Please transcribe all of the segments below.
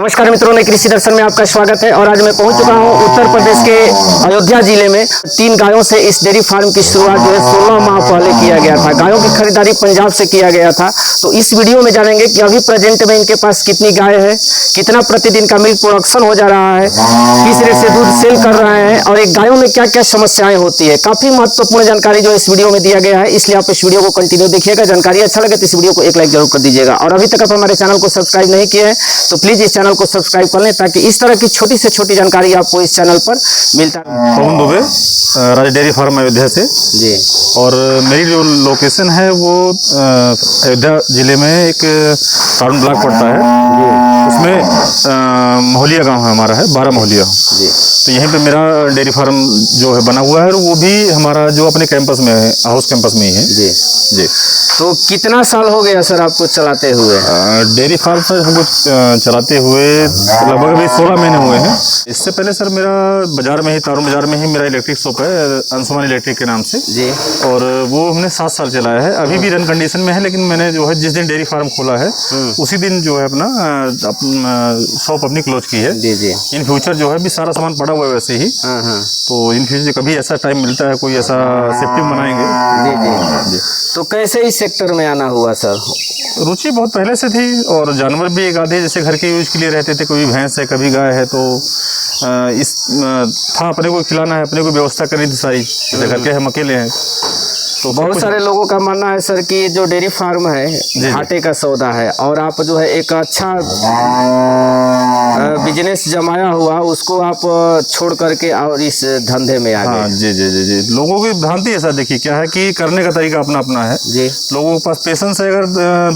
नमस्कार मित्रों, ने कृषि दर्शन में आपका स्वागत है। और आज मैं पहुंच चुका हूं उत्तर प्रदेश के अयोध्या जिले में। 3 गायों से इस डेयरी फार्म की शुरुआत जो है 16 माह पहले किया गया था। गायों की खरीदारी पंजाब से किया गया था। तो इस वीडियो में जानेंगे कि अभी प्रेजेंट में इनके पास कितनी गाय है, कितना प्रतिदिन का मिल्क प्रोडक्शन हो जा रहा है, किस रेट से दूध सेल कर रहे हैं और एक गायों में क्या क्या समस्याएं होती है। काफी महत्वपूर्ण जानकारी जो इस वीडियो में दिया गया है, इसलिए आप इस वीडियो को कंटिन्यू देखिएगा। जानकारी अच्छा लगे तो इस वीडियो को एक लाइक जरूर कर दीजिएगा। और अभी तक आप हमारे चैनल को सब्सक्राइब नहीं किए हैं तो प्लीज इस चैनल को सब्सक्राइब कर लें, ताकि इस तरह की छोटी से छोटी जानकारी आपको इस चैनल पर मिलता है। पवन दुबे, राज डेयरी फार्म अयोध्या से जी। और मेरी जो लोकेशन है वो अयोध्या जिले में एक टाउन ब्लॉक पड़ता है जी। उसमें मोहलिया गांव है हमारा, है 12 मोहलिया जी। तो यहीं पे मेरा डेयरी फार्म जो है बना हुआ है, और वो भी हमारा जो अपने कैंपस में है, हाउस कैंपस में ही है जी जी। तो कितना साल हो गया सर आपको चलाते हुए? डेयरी फार्म सर हमको चलाते हुए लगभग अभी 16 महीने हुए हैं। इससे पहले सर मेरा बाजार में ही, तारू बाजार में ही मेरा इलेक्ट्रिक शॉप है, अंशुमान इलेक्ट्रिक के नाम से जी। और वो हमने 7 साल चलाया है। अभी भी रन कंडीशन में है, लेकिन मैंने जो है जिस दिन डेयरी फार्म खोला है उसी दिन जो है अपना शॉप अपनी क्लोज की है जी जी। इन फ्यूचर जो है भी सारा सामान पड़ा हुआ है वैसे ही। तो इन फ्यूचर कभी ऐसा टाइम मिलता है, कोई ऐसा सेफ्टी बनाएंगे जी जी जी। तो कैसे इस सेक्टर में आना हुआ सर? रुचि बहुत पहले से थी, और जानवर भी एक आधे जैसे घर के यूज के लिए रहते थे। कभी भैंस है, कभी गाय है, तो इस था अपने को खिलाना है, अपने को व्यवस्था करनी थी सारी। जैसे घर के हम अकेले हैं तो बहुत सारे लोगों का मानना है सर कि जो डेयरी फार्म है घाटे का सौदा है, और आप जो है एक अच्छा बिजनेस जमाया हुआ उसको आप छोड़ करके और इस धंधे में आ गए। हाँ जी जी जी जी। लोगों की भ्रांति ऐसा देखिए क्या है कि करने का तरीका अपना अपना है जी। लोगों के पास पेशेंस है, अगर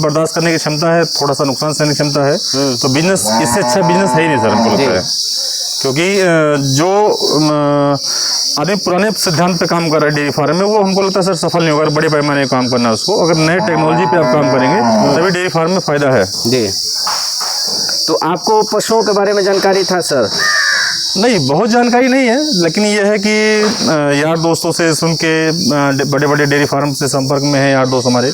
बर्दाश्त करने की क्षमता है, थोड़ा सा नुकसान सहने की क्षमता है, तो बिजनेस इससे अच्छा बिजनेस है ही नहीं सर, हमको लगता है। क्योंकि जो आदमी पुराने सिद्धांत पे काम कर रहा है डेयरी फार्म में, वो हमको लगता है सर सफल नहीं होगा। बड़े पैमाने पे काम करना है उसको, अगर नए टेक्नोलॉजी पे आप काम करेंगे तभी डेयरी फार्म में फायदा है जी। तो आपको पशुओं के बारे में जानकारी था सर? नहीं, बहुत जानकारी नहीं है, लेकिन ये है कि यार दोस्तों से सुन के, बड़े बड़े डेयरी फार्म से संपर्क में है यार दोस्त हमारे,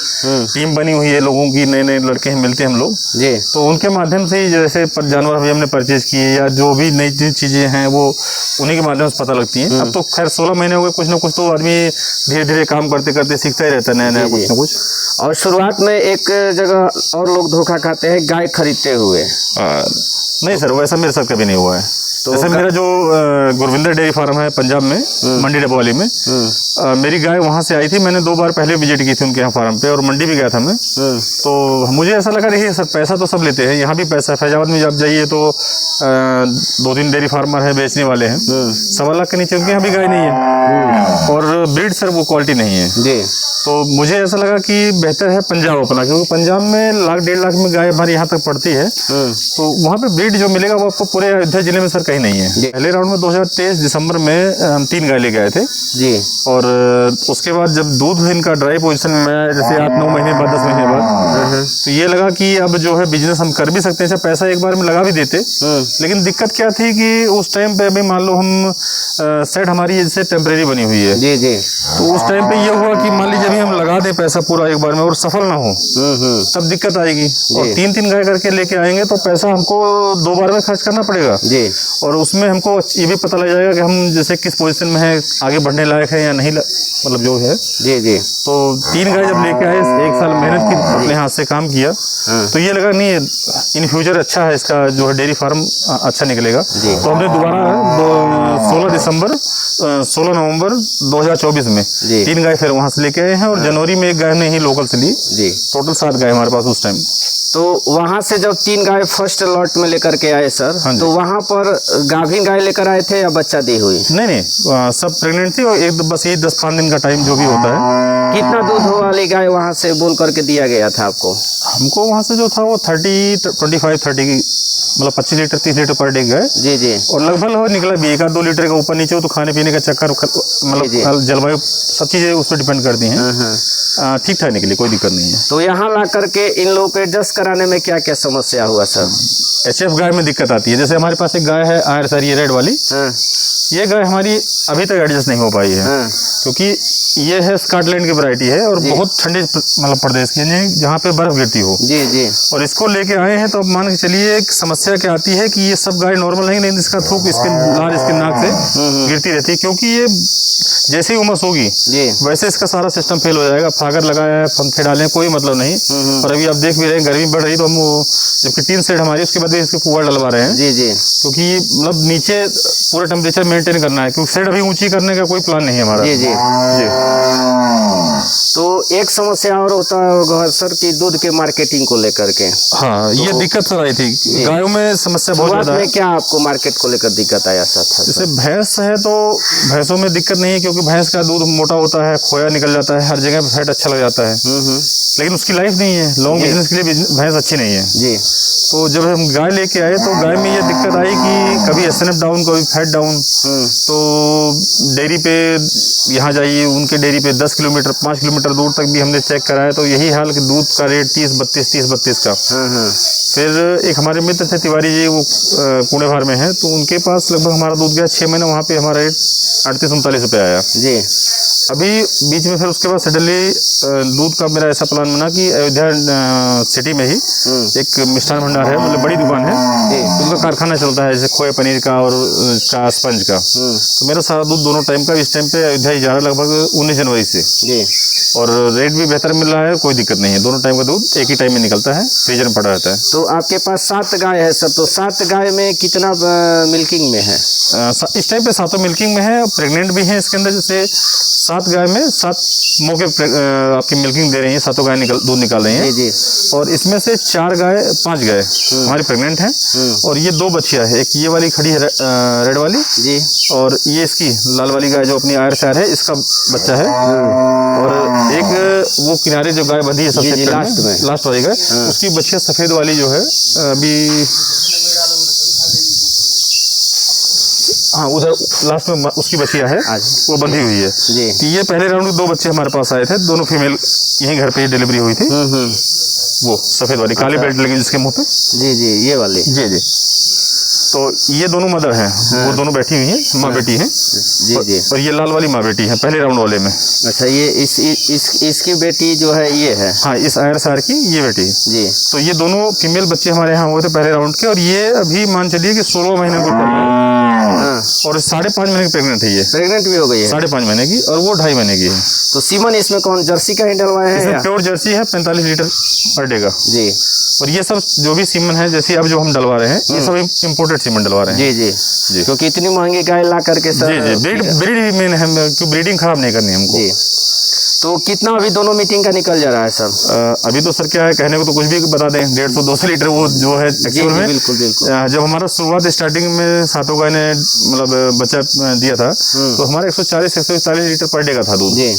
टीम बनी हुई है लोगों की, नए नए लड़के हैं मिलते हैं हम लोग जी। तो उनके माध्यम से ही जैसे जानवर अभी हमने परचेज किए, या जो भी नई नई चीज़ें हैं वो उन्हीं के माध्यम से पता लगती हैं। अब तो खैर 16 महीने हो गए, कुछ ना कुछ तो आदमी धीरे धीरे काम करते करते सीखता ही रहता है, नया नया कुछ ना कुछ। और शुरुआत में एक जगह और लोग धोखा खाते हैं गाय खरीदते हुए। नहीं सर, वैसा मेरे साथ कभी नहीं हुआ है। तो जैसे मेरा जो गुरविंदर डेयरी फार्म है पंजाब में, मंडी डबवाली में, मेरी गाय वहाँ से आई थी। मैंने 2 बार पहले विजिट की थी उनके यहाँ फार्म पे, और मंडी भी गया था मैं। तो मुझे ऐसा लगा रही सर पैसा तो सब लेते हैं, यहाँ भी पैसा है। फैजाबाद में जब जाइए तो 2-3 डेयरी फार्मर है, बेचने वाले हैं, 1.25 लाख के नीचे उनके यहाँ भी गाय नहीं है, और ब्रीड सर वो क्वालिटी नहीं है जी। तो मुझे ऐसा लगा कि बेहतर है पंजाब अपना, क्योंकि पंजाब में 1-1.5 लाख में गाय हमारे यहाँ तक पड़ती है। तो वहाँ पे ब्रीड जो मिलेगा वो आपको पूरे अयोध्या जिले में सर कहीं नहीं है। पहले राउंड में 2023 दिसंबर में हम 3 गाय लेके आए थे जी। और उसके बाद जब दूध इनका ड्राई पोजीशन में, जैसे 8-9 महीने बाद, 10 महीने बाद, तो ये लगा कि अब जो है बिजनेस हम कर भी सकते हैं। पैसा एक बार में लगा भी देते, लेकिन दिक्कत क्या थी कि उस टाइम पे अभी मान लो हम सेट हमारी जैसे टेम्परेरी बनी हुई है जी जी। तो उस टाइम पे ये हुआ कि मान लीजिए अभी हम लगा दें पैसा पूरा एक बार में और सफल ना हो, तब दिक्कत आएगी। और 3-3 गाय करके लेके आएंगे तो पैसा हमको 2 बार में खर्च करना पड़ेगा जी। और उसमें हमको ये भी पता लग जाएगा कि हम जैसे किस पोजीशन में है, आगे बढ़ने लायक है या नहीं, मतलब जो है जी जी। तो 3 गाय जब लेके आए, 1 साल मेहनत की, अपने हाथ से काम किया, तो ये लगा नहीं इन फ्यूचर अच्छा है, इसका जो है डेयरी फार्म अच्छा निकलेगा। तो हमने दोबारा 16 नवंबर 2024 में 3 गाय फिर वहाँ से लेके आए हैं, और जनवरी में 1 गाय ने ही लोकल से ली जी। टोटल 7 गाय हमारे पास उस टाइम। तो वहाँ से जब 3 गाय फर्स्ट लॉट में लेकर के आए सर, तो वहाँ पर गाभिन गाय लेकर आए थे या बच्चा दी हुई? नहीं, सब प्रेग्नेंट थी, और एक बस ये 10-5 दिन का टाइम जो भी होता है। कितना दूध वाली गाय वहाँ से बोल करके दिया गया था आपको? हमको वहाँ से जो था वो 25-30 मतलब 25 लीटर 30 लीटर पर डे गए जी जी। और लगभग निकला भी 1-2 लीटर का ऊपर नीचे हो, तो खाने पीने का चक्कर, मतलब जलवायु सब चीज़ें उस पर डिपेंड करती हैं। ठीक ठाक निकली, कोई दिक्कत नहीं है। तो यहाँ ला करके इन लोगों को एडजस्ट कराने में क्या क्या समस्या हुआ सर? HF गाय में दिक्कत आती है। जैसे हमारे पास एक गाय है आयर सर, ये रेड वाली, ये गाय हमारी अभी तक एडजस्ट नहीं हो पाई है। हाँ। क्योंकि ये है स्कॉटलैंड की वैरायटी है और बहुत ठंडे मतलब प्रदेश की है, जहाँ पे बर्फ गिरती हो। जी जी। और इसको लेके आए हैं तो अब मान के चलिए एक समस्या क्या आती है कि ये सब गाय नॉर्मल है, लेकिन इसका थूक इसके लार इसके नाक से गिरती रहती है, क्योंकि ये जैसे ही उमस होगी वैसे इसका सारा सिस्टम फेल हो जाएगा। फागर लगाया है, पंखे डाले हैं, कोई मतलब नहीं। और अभी आप देख भी रहे हैं गर्मी बढ़ रही, तो हम वो जबकि 3 सेट हमारी उसके बाद इसके पुआल डलवा रहे हैं। जी जी। क्योंकि मतलब नीचे पूरा टेम्परेचर मेंटेन करना है, क्योंकि सेट अभी ऊंची करने का कोई प्लान नहीं है हमारा। जी जी जी। तो एक समस्या और होता होगा सर कि दूध के मार्केटिंग को लेकर के। हाँ, ये दिक्कत सर आई थी गायों में, समस्या बहुत शुरुआत ज्यादा में क्या आपको मार्केट को लेकर दिक्कत आया सर? जैसे भैंस है तो भैंसों में दिक्कत नहीं है, क्योंकि भैंस का दूध मोटा होता है, खोया निकल जाता है, हर जगह फैट अच्छा लग जाता है। लेकिन उसकी लाइफ नहीं है, लॉन्ग बिजनेस के लिए भैंस अच्छी नहीं है जी। तो जब हम गाय लेके आए तो गाय में ये दिक्कत आई कि कभी SNF डाउन, कभी फैट डाउन। तो डेयरी पे यहाँ जाइए, उनके डेयरी पे 10 किलोमीटर 5 किलोमीटर दूर तक भी हमने चेक कराया तो यही हाल कि दूध का रेट 30-32 का। फिर एक हमारे मित्र थे तिवारी जी, वो पुणे भार में है, तो उनके पास लगभग हमारा दूध गया 6 महीने, वहाँ पे हमारा रेट 38-39 रुपये आया जी। अभी बीच में फिर उसके बाद सडनली दूध का मेरा ऐसा प्लान बना कि अयोध्या सिटी में ही एक मिष्ठान भंडार है, मतलब बड़ी दुकान है, उनका कारखाना चलता है जैसे खोए पनीर का और का स्पंज का। तो मेरा सारा दूध दोनों टाइम का इस टाइम पे अयोध्या ही जा रहा है लगभग 19 जनवरी से जी। और रेट भी बेहतर मिल रहा है, कोई दिक्कत नहीं है। दोनों टाइम का दूध एक ही टाइम में निकलता है, फ्रीजर में पड़ा रहता है। तो आपके पास 7 गाय है सर, तो 7 गाय में कितना मिल्किंग में है? इस टाइम पे 7 मिल्किंग में है, प्रेग्नेंट भी है इसके अंदर। जैसे 7 गाय में 7 मौके आपकी मिल्किंग दे रही हैं, 7 गाय दूध निकाल रही हैं जी। और इसमें से 5 गाय हमारी प्रेग्नेंट हैं और ये 2 बच्चियां है। एक ये वाली खड़ी है रेड वाली जी, और ये इसकी लाल वाली गाय जो अपनी आयर शायर है, इसका बच्चा है। और एक वो किनारे जो गाय बंधी है सबसे लास्ट वाली गाय, उसकी बच्चियां सफेद वाली जो है अभी, हाँ उधर लास्ट में उसकी बच्चियां है, वो बंधी हुई है जी। तो ये पहले राउंड में 2 बच्चे हमारे पास आए थे, दोनों फीमेल, यहीं घर पे ही डिलीवरी हुई थी। वो सफेद वाली काली बेल्ट लगी जिसके मुंह पे जी जी, ये वाली जी जी। तो ये दोनों मदर हैं, वो दोनों बैठी हुई हैं, माँ बेटी हैं जी जी। और ये लाल वाली माँ बेटी है पहले राउंड वाले में। अच्छा, ये इसकी बेटी जो है ये है? हाँ, इस आयर सार की ये बेटी जी। तो ये दोनों फीमेल बच्चे हमारे यहाँ हुए थे पहले राउंड के, और ये अभी मान चलिए कि 16 महीने को और 5.5 महीने की प्रेग्नेंट है। ये प्रेग्नेंट भी हो गई है 5.5 महीने की, और वो 2.5 महीने की है। तो सीमन इसमें कौन जर्सी का ही डलवाया है? इसमें प्योर जर्सी है, 45 लीटर पर डे का जी। और ये सब जो भी सीमन है, जैसे अब जो हम डलवा रहे हैं, ये सब इम्पोर्टेड सीमन डलवा रहे हैं जी जी जी। क्योंकि इतनी महंगी गाय ला करके सर जी जी, ब्रीड मेन है, क्योंकि ब्रीडिंग खराब नहीं करनी हमको जी। तो कितना अभी दोनों मीटिंग का निकल जा रहा है सर? अभी तो सर क्या है, कहने को तो कुछ भी बता दें, 150-200 लीटर वो जो है एक्चुअल में। बिल्कुल बिल्कुल। जब हमारा शुरुआत स्टार्टिंग में 7 गाय ने मतलब बच्चा दिया था, तो हमारा 140-140 लीटर पर डे का था दूध जी।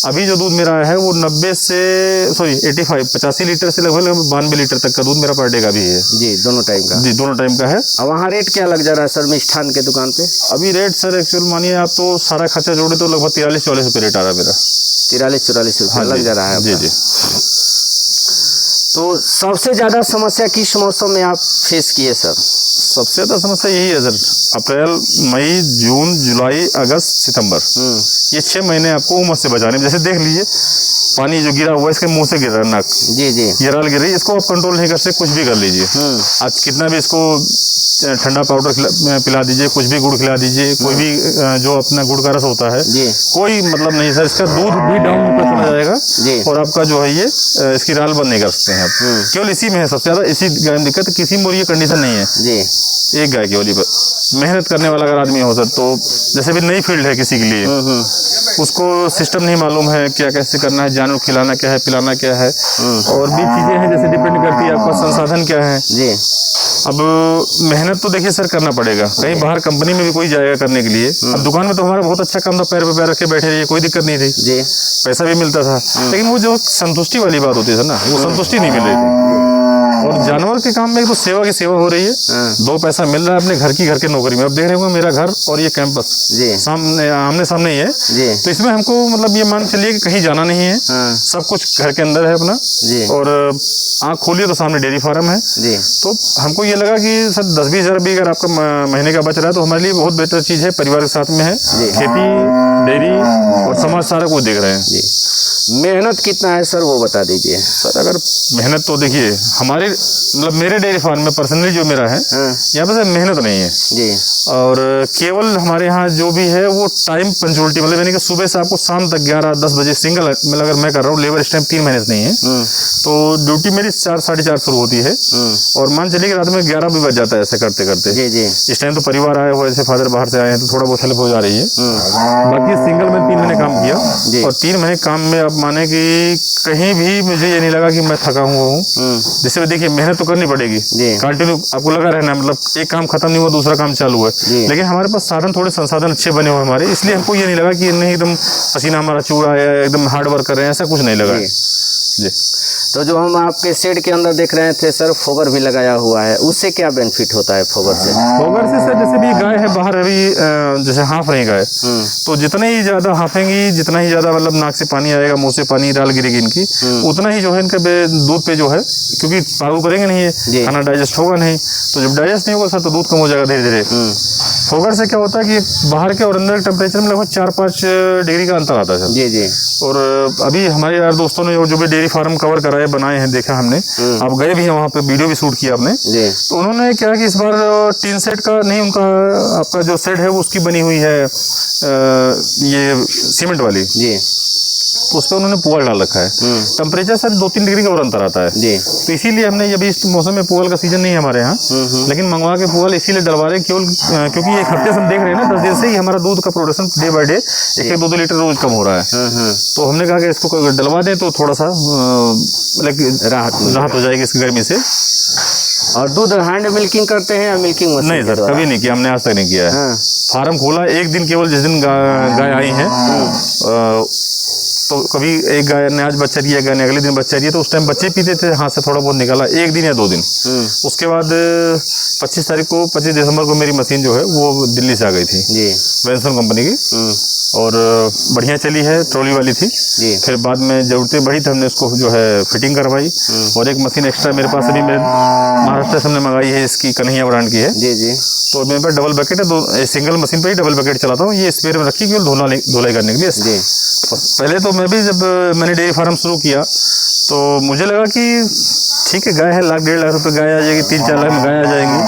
अभी जो दूध मेरा है वो 85 लीटर से लगभग 92 लीटर तक का दूध मेरा पर डे का भी है जी, दोनों टाइम का जी, दोनों टाइम का है। अब वहाँ रेट क्या लग जा रहा है सर मिष्ठान के दुकान पे? अभी रेट सर एक्चुअल मानिए आप तो सारा खर्चा जोड़े तो लगभग 43-44 रुपये रेट आ रहा है मेरा। 43-44 रुपये लग जा रहा है जी जी। तो सबसे ज़्यादा समस्या किस मौसम में आप फेस किए सर? सबसे ज़्यादा समस्या यही है सर, अप्रैल, मई, जून, जुलाई, अगस्त, सितंबर, ये 6 महीने आपको उमस से बचाने। जैसे देख लीजिए पानी जो गिरा हुआ है इसके मुंह से गिर रहा है, नाक जी जी, ये राल गिर रही है, इसको आप कंट्रोल नहीं कर सकते, कुछ भी कर लीजिए। आज कितना भी इसको ठंडा पाउडर पिला दीजिए, कुछ भी गुड़ खिला दीजिए, कोई भी जो अपना गुड़ का रस होता है जी, कोई मतलब नहीं सर, इसका दूध भी डाउन ऊपर चला जाएगा जी। और आपका जो है ये इसकी राल बंद नहीं कर सकते हैं आप। केवल इसी में है सबसे ज़्यादा, इसी गाय में दिक्कत, किसी में ये कंडीशन नहीं है जी। एक गाय केवल पर मेहनत करने वाला अगर आदमी हो सर, तो जैसे भी नई फील्ड है किसी के लिए, उसको सिस्टम नहीं मालूम है, क्या कैसे करना है, जानवर खिलाना क्या है, पिलाना क्या है, और भी चीज़ें हैं जैसे डिपेंड करती है आपका संसाधन क्या है जी। अब मेहनत तो देखिए सर करना पड़ेगा, कहीं बाहर कंपनी में भी कोई जाएगा करने के लिए। अब दुकान में तो हमारा बहुत अच्छा काम था, पैर पे पैर रख के बैठे रहिए, कोई दिक्कत नहीं थी जी, पैसा भी मिलता था, लेकिन वो जो संतुष्टि वाली बात होती है ना, वो संतुष्टि नहीं मिल रही थी। और जानवर के काम में एक तो सेवा की सेवा हो रही है, दो पैसा मिल रहा है अपने घर के नौकरी में। अब देख रहे हो मेरा घर और ये कैंपस सामने आमने सामने ही है, तो इसमें हमको मतलब ये मान चलिए कि कहीं जाना नहीं है, सब कुछ घर के अंदर है अपना। और आँख खोलिए तो सामने डेयरी फार्म है। तो हमको ये लगा कि सर 10-20 हज़ार भी अगर आपका महीने का बच रहा है तो हमारे लिए बहुत बेहतर चीज़ है। परिवार के साथ में है, खेती, डेयरी और समाज सारा कुछ देख रहे हैं। मेहनत कितना है सर वो बता दीजिए। सर अगर मेहनत तो देखिए हमारे मतलब मेरे डेयरी फार्म में पर्सनली जो मेरा है यहाँ पर मेहनत नहीं है जी। और केवल हमारे यहाँ जो भी है वो टाइम पंचुअलिटी, मतलब यानी कि सुबह से आपको शाम तक 11-10 बजे सिंगल मतलब अगर मैं कर रहा हूँ, लेबर इस टाइम 3 महीने से नहीं है, तो ड्यूटी मेरी 4-4:30 शुरू होती है और मान चलिए कि रात में 11 भी बज जाता है ऐसे करते करते। जी जी। इस टाइम तो परिवार आए हुए, जैसे फादर बाहर से आए हैं तो थोड़ा बहुत हेल्प हो जा रही है। बाकी सिंगल में 3 महीने काम किया और 3 महीने काम में आप माने कि कहीं भी मुझे ये नहीं लगा कि मैं थका हुआ हूँ। जैसे देखिए मेहनत तो करनी पड़ेगी, कंटिन्यू आपको लगा रहना, मतलब एक काम खत्म नहीं हुआ दूसरा काम चालू है, लेकिन हमारे पास साधन थोड़े संसाधन अच्छे बने हुए हमारे, इसलिए हमको ये नहीं लगा कि नहीं एकदम पसीना हमारा चूड़ा है, एकदम हार्ड वर्क कर रहे हैं, ऐसा कुछ नहीं लगा जी। तो जो हम आपके शेड के अंदर देख रहे थे सर, फोगर भी लगाया हुआ है, उससे क्या बेनिफिट होता है फोगर से? फोगर से सर जैसे भी गाय है बाहर अभी जैसे हाँफ रही गाय, तो जितने ही ज्यादा हाँफेंगी, जितना ही ज्यादा मतलब नाक से पानी आएगा, मुंह से पानी डाल गिरेगी इनकी, उतना ही जो है इनका दूध पे जो है, क्योंकि पागू करेंगे नहीं है, खाना डाइजेस्ट होगा नहीं, तो जब डाइजेस्ट नहीं होगा सर तो दूध कम हो जाएगा धीरे धीरे। फोगर से क्या होता है कि बाहर के और अंदर के टेम्परेचर में लगभग 4-5 डिग्री का अंतर आता है सर। जी जी। और अभी हमारे यार दोस्तों ने जो भी डेयरी फार्म कवर कराए बनाए हैं, देखा हमने, आप गए भी हैं वहाँ पे, वीडियो भी शूट किया आपने, तो उन्होंने क्या कि इस बार टीन सेट का नहीं, उनका आपका जो सेट है वो उसकी बनी हुई है ये सीमेंट वाली जी, तो उस पर उन्होंने पुआल डाल रखा है। टेम्परेचर सर 2-3 डिग्री का और अंतर आता है जी, तो इसीलिए हमने अभी इस मौसम में पुआल का सीजन नहीं है हमारे यहाँ, लेकिन मंगवा के पुआल इसीलिए डलवा रहे हैं केवल क्योंकि एक हफ्ते से हम देख रहे हैं ना 10 दिन से ही हमारा दूध का production day by day 1-2 litre रोज कम हो रहा है। तो हमने कहा कि इसको डलवा दें तो थोड़ा सा राहत हो जाएगी इस गर्मी से। और दूध हैंड मिल्किंग करते हैं या मिल्किंग मशीन? नहीं सर, कभी नहीं किया हमने, आज तक नहीं किया है। फार्म खोला एक दिन, केवल जिस दिन गाय आई है तो कभी एक गाय ने आज बच्चा दिया, गाय ने अगले दिन बच्चा दिया, तो उस टाइम बच्चे पीते थे, हाथ से थोड़ा बहुत निकाला, 1 दिन या 2 दिन। उसके बाद 25 दिसंबर को मेरी मशीन जो है वो दिल्ली से आ गई थी जी, वेंसन कंपनी की, और बढ़िया चली है, ट्रॉली वाली थी जी। फिर बाद में जरूरतें बढ़ी तो हमने उसको जो है फिटिंग करवाई, और एक मशीन एक्स्ट्रा मेरे पास अभी मेरे महाराष्ट्र से हमने मंगाई है, इसकी कन्हैया ब्रांड की है जी जी। तो मेरे पास डबल बकेट है, 2 सिंगल मशीन पे ही डबल बकेट चलाता हूँ, ये स्पेयर में रखी केवल धुलाई करने के लिए जी। पहले तो मैं भी जब मैंने डेयरी फार्म शुरू किया तो मुझे लगा कि ठीक है गाय है, 1-1.5 लाख रुपए गाय आ जाएगी, 3-4 लाख में गाय आ जाएंगी,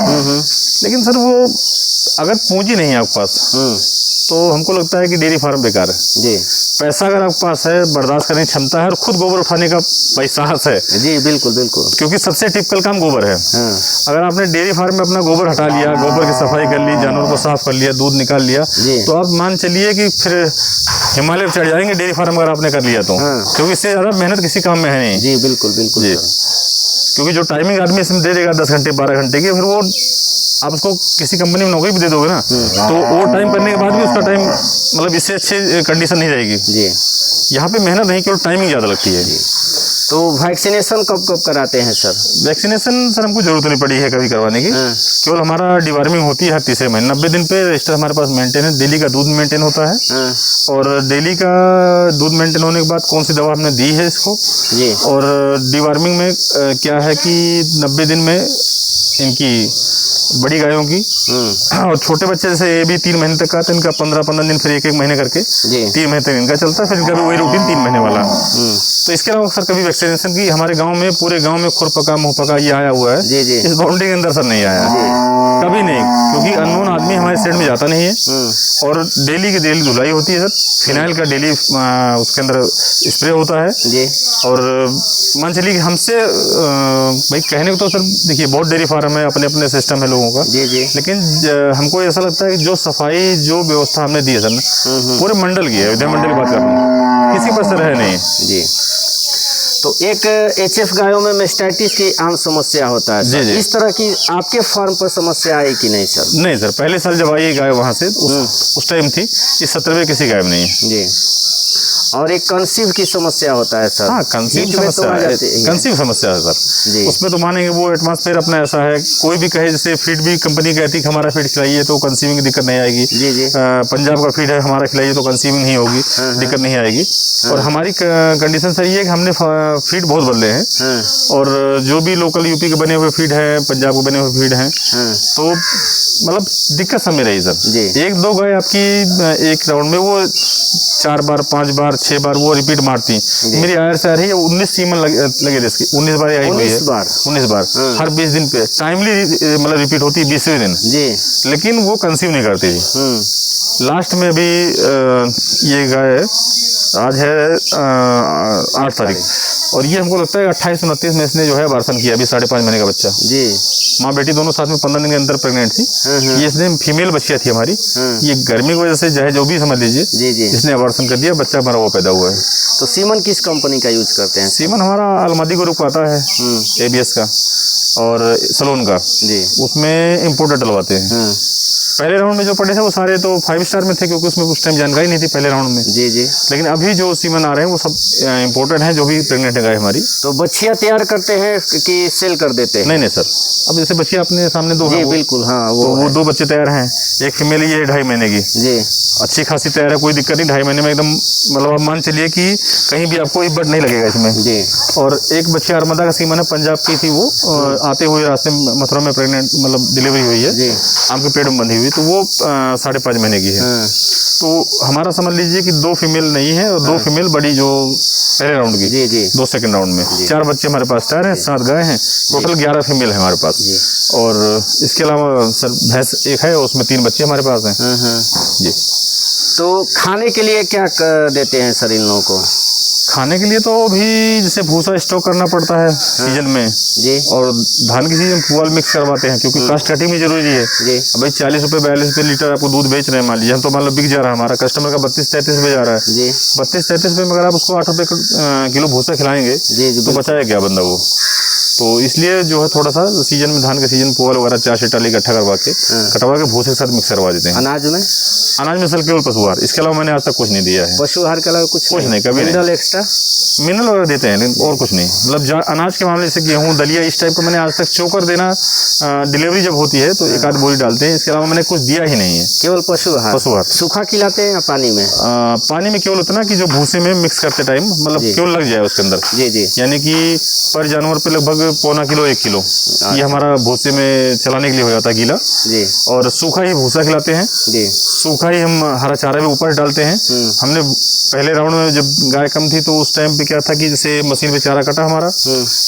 लेकिन सर वो अगर पूंजी नहीं है आपके पास तो हमको लगता है कि डेयरी फार्म बेकार है जी। पैसा अगर आपके पास है, बर्दाश्त करने की क्षमता है और खुद गोबर उठाने का भाई साहस है जी, बिल्कुल बिल्कुल, क्योंकि सबसे टिपिकल काम गोबर है। अगर आपने डेयरी फार्म में अपना गोबर हटा लिया, गोबर की सफाई कर ली, जानवर को साफ कर लिया, दूध निकाल लिया, तो आप मान चलिए कि फिर हिमालय पर चढ़ जाएंगे डेयरी फार्म अगर आपने कर लिया तो, क्योंकि इससे ज़्यादा मेहनत किसी काम में है नहीं जी, बिल्कुल बिल्कुल जी। क्योंकि जो टाइमिंग आदमी इसमें दे देगा 10 घंटे 12 घंटे की, फिर वो आप उसको किसी कंपनी में नौकरी भी दे दोगे ना तो वो टाइम करने के बाद भी उसका टाइम मतलब इससे अच्छी कंडीशन नहीं रहेगी जी। यहाँ पे मेहनत नहीं, केवल टाइमिंग ज़्यादा लगती है जी। तो वैक्सीनेशन कब कब कराते हैं सर? वैक्सीनेशन सर हमको जरूरत नहीं पड़ी है कभी करवाने की, केवल हमारा डिवार्मिंग होती है हर 3 महीने, 90 दिन पे रजिस्टर हमारे पास मेंटेन है, डेली का दूध मेंटेन होता है, और डेली का दूध मेंटेन होने के बाद कौन सी दवा हमने दी है इसको जी। और डिवार्मिंग में क्या है कि 90 दिन में इनकी बड़ी गायों की और छोटे बच्चे जैसे ये भी 3 महीने तक का, तो इनका 15-15 दिन, फिर 1-1 महीने करके 3 महीने तक इनका चलता है, फिर इनका भी वही रूटीन 3 महीने वाला। तो इसके अलावा सर कभी वैक्सीनेशन की हमारे गांव में, पूरे गांव में खुरपका मुहपका ये आया हुआ है जी जी। इस बाउंड्री के अंदर सर नहीं आया कभी नहीं, क्योंकि अननोन आदमी हमारे सेट में जाता नहीं है, और डेली की डेली धुलाई होती है सर, फिनाइल का डेली उसके अंदर स्प्रे होता है जी। और मान चलिए कि हमसे भाई कहने को तो सर देखिए बहुत डेयरी फार्म है, अपने अपने सिस्टम है लोगों का जी जी, लेकिन हमको ऐसा लगता है कि जो सफाई जो व्यवस्था हमने दी है सर ना, पूरे मंडल की है, विद्या मंडल की बात कर रहा हूँ, किसी पर सर है नहीं जी। तो एक HF गायों में मेस्टाइटिस की आम समस्या होता है जी जी। इस तरह की आपके फार्म पर समस्या आई कि नहीं सर? नहीं सर, पहले साल जब आई गाय वहाँ से उस टाइम थी, इस 17वें किसी गाय में नहीं है जी। और एक कंसीव की समस्या होता है सर। हाँ, कंसीव बीच में तो समस्या आ है, जाती है। कंसीव समस्या है जी। सर। उसमें तो मानेंगे वो एटमॉस्फेयर अपना ऐसा है, कोई भी कहे जैसे फीड भी कंपनी कहती है कि हमारा फीड खिलाइए तो कंसीविंग की दिक्कत नहीं आएगी। जी जी। पंजाब का फीड है हमारा खिलाइए तो कंसीविंग नहीं होगी, दिक्कत नहीं आएगी। और हमारी कंडीशन सर ये है कि हमने फीड बहुत बदले हैं, और जो भी लोकल यूपी के बने हुए फीड हैं, पंजाब के बने हुए फीड हैं, तो मतलब दिक्कत सब में रही सर। जी। एक दो गाय आपकी एक राउंड में वो 4 बार 5 बार 6 बार वो रिपीट मारती। मेरी आयर से आ रही है 19 सीमन लगे थे इसकी, 19 बार आई हुई है। 19 बार हर 20 दिन पे टाइमली मतलब रिपीट होती है 20वें दिन जी। लेकिन वो कंसीव नहीं करती थी। लास्ट में अभी ये गाय आज है 8 तारीख, और ये हमको लगता है 28-29 में इसने जो है अबार्सन किया, अभी 5.5 महीने का बच्चा। जी। माँ बेटी दोनों साथ में 15 दिन के अंदर प्रेग्नेंट थी। ये इसने फीमेल बच्चियाँ थी हमारी, ये गर्मी की वजह से चाहे जो भी समझ लीजिए, जी जी। इसने अबार्सन कर दिया, बच्चा हमारा वो पैदा हुआ है। तो सीमन किस कंपनी का यूज करते हैं? सीमन हमारा अलमदी ग्रुप आता है ABS का और सलोन का, जी। उसमें इम्पोर्टेड डलवाते हैं। पहले राउंड में जो पड़े थे वो सारे तो 5 स्टार में थे, क्योंकि उसमें उस टाइम जानकारी नहीं थी पहले राउंड में। जी जी। लेकिन अभी जो सीमन आ रहे हैं वो सब इम्पोर्टेड हैं, जो भी प्रेग्नेंट है गाय हमारी। तो बच्चियां तैयार करते हैं कि सेल कर देते हैं? नहीं सर, अब जैसे बच्चियाँ अपने सामने दो जी हैं, बिल्कुल। हाँ वो 2 बच्चे तैयार हैं। एक फीमेल ये 2.5 महीने की, जी। अच्छी खासी तैयार है, कोई दिक्कत नहीं। 2.5 महीने में एकदम मतलब आप मान चलिए कि कहीं भी आपको एक बट नहीं लगेगा इसमें। जी। और एक बच्ची अरमदा का सीमन है, पंजाब की थी, वो आते हुए रास्ते में मथुरा में प्रेग्नेंट मतलब डिलीवरी हुई है जी। आम के पेट में बंधी हुई, तो वो 5.5 महीने की है। तो हमारा समझ लीजिए कि 2 फीमेल नहीं है और 2 फीमेल बड़ी जो पहले राउंड की, जी जी। 2 सेकंड राउंड में 4 बच्चे हमारे पास तैयार हैं, 7 गाय हैं, टोटल 11 फीमेल है हमारे पास। और इसके अलावा सर भैंस एक है, उसमें 3 बच्चे हमारे पास हैं। जी। तो खाने के लिए क्या देते हैं सर इन लोगों को? खाने के लिए तो भी जैसे भूसा स्टॉक करना पड़ता है सीजन में जी। और धान की सीजन पुआल मिक्स करवाते हैं, क्योंकि कास्ट कटिंग भी जरूरी है। जी। अब भाई 40 रुपये 42 रुपये लीटर आपको दूध बेच रहे हैं, मान लीजिए हम तो मान लो बिक जा रहा है, हमारा कस्टमर का 32-33 रुपये जा रहा है। जी। 32-33 रुपये में अगर आप उसको 8 रुपये किलो भूसा खिलाएंगे जी जी, तो बचाया क्या बंदा वो। तो इसलिए जो है थोड़ा सा सीजन में धान का सीजन पुआल वगैरह 4 टाली इकट्ठा करवा के कटवा के भूसे के साथ मिक्स करवा देते हैं। अनाज में सर केवल पशु आहार, इसके अलावा मैंने आज तक कुछ नहीं दिया है। पशु आहार के अलावा कुछ नहीं, कभी मिनरल एक्स्ट्रा मिनरल वगैरह देते हैं, और कुछ नहीं। मतलब अनाज के मामले से गेहूँ दलिया इस टाइप का मैंने आज तक चोकर देना, डिलीवरी जब होती है तो 1 आध बोरी डालते हैं, इसके अलावा मैंने कुछ दिया ही नहीं है। केवल पशु आहार। सूखा खिलाते हैं या पानी में? पानी में केवल उतना कि जो भूसे में मिक्स करते टाइम मतलब केवल लग जाए उसके अंदर। जी जी। यानी कि पर जानवर पे लगभग 1.25 किलो 1 किलो ये हमारा भूसे में चलाने के लिए हो जाता है गीला जी। और सूखा ही भूसा खिलाते हैं जी। सूखा ही हम हरा चारा भी ऊपर डालते हैं। हमने पहले राउंड में जब गाय कम थी तो उस टाइम पे क्या था कि जैसे मशीन पे चारा कटा हमारा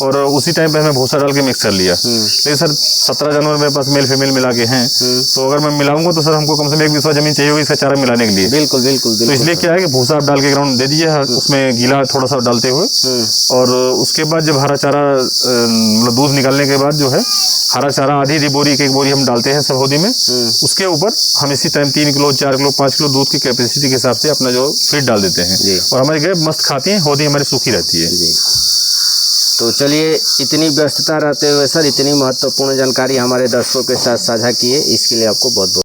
और उसी टाइम पे हमें भूसा डाल के मिक्स कर लिया। लेकिन सर 17 जानवर मेरे पास मेल फीमेल मिला के हैं, तो अगर मैं मिलाऊंगा तो सर हमको कम से कम 1 बिस्वा जमीन चाहिए होगी इसका चारा मिलाने के लिए। बिल्कुल बिल्कुल। तो इसलिए क्या है कि भूसा आप डाल के ग्राउंड दे दीजिए उसमें गीला थोड़ा सा डालते हुए, और उसके बाद जब हरा चारा मतलब दूध निकालने के बाद जो है हरा चारा आधी बोरी 1 बोरी हम डालते हैं सब्होदी में। उसके ऊपर हम इसी टाइम 3 किलो 4 किलो 5 किलो दूध की कैपेसिटी के हिसाब से अपना जो फीड डाल देते हैं और हमारी गाय मस्त खाती हैं, होदी हमारी सूखी रहती है। जी। तो चलिए, इतनी व्यस्तता रहते हुए सर इतनी महत्वपूर्ण जानकारी हमारे दर्शकों के साथ साझा किए, इसके लिए आपको बहुत बहुत